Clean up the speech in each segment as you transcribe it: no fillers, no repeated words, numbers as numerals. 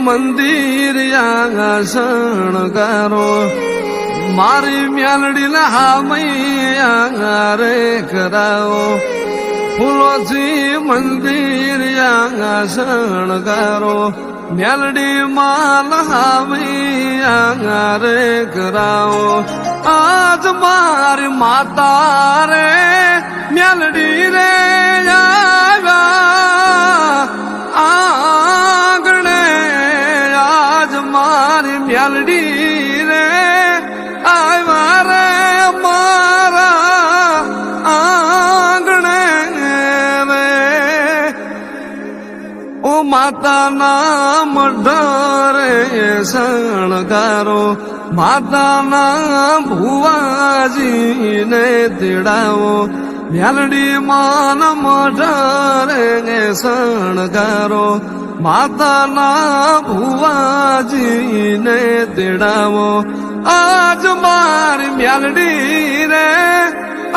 મંદિર શણગારો મારી મ્યાલડીના હામૈયા રે કરાવો ફૂલોથી મંદિર શણગારો મ્યાલડી માલ હામૈયા રે કરાવો આજ મારી માતા રે મ્યાલડી રે આંગણે આજ મારી મ્યાલડી રે આવ્યા રે મારા આંગણે રે ઓ માતાના મઢરે શણગારો માતાના ભુવાજીને તેડાવો મ્યાલડી માન મઢરે શણગારો માતાના ભુવાજીને તેડાવો આજ મારી મ્યાલડી રે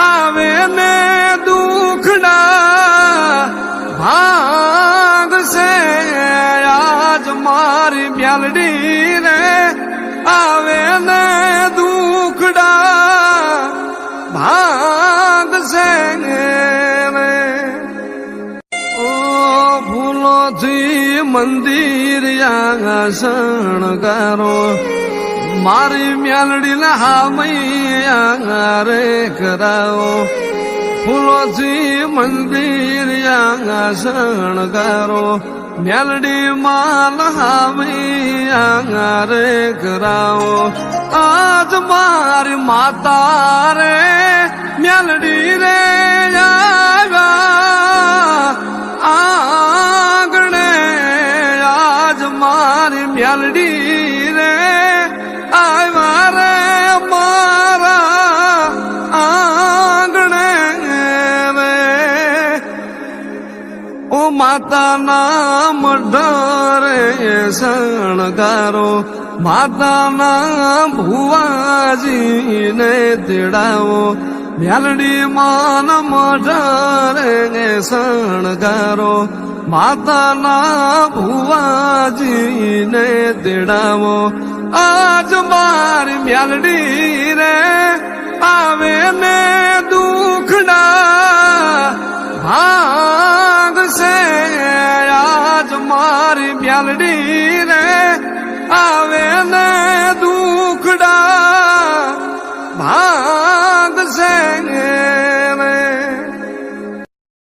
આવે ને દુખડા ભાગશે આજ મારી મ્યાલડી રે આવે ને દુખડા ભાગશે રે ઓ ફૂલોથી મંદિર શણગારો મારી મ્યાલડીના હામૈયા રે કરાવો ફૂલોથી મંદિર શણગારો મ્યાલડી માલ હામૈયા રે કરાવો આજ મારી માતા રે મ્યાલડી રે આંગણે આજ મારી મ્યાલડી રે આવ્યા રે મારા આંગણે રે ઓ માતાના મઢરે શણગારો માતાના ભુવાજીને તેડાવો મ્યાલડી માન મઢરે શણગારો માતાના ભુવાજીને તેડાવો આજ મારી મ્યાલડી રે આવે ને દુખડા ભાગશે આજ મારી મ્યાલડી રે આવે ને દુખડા ભાગશે રે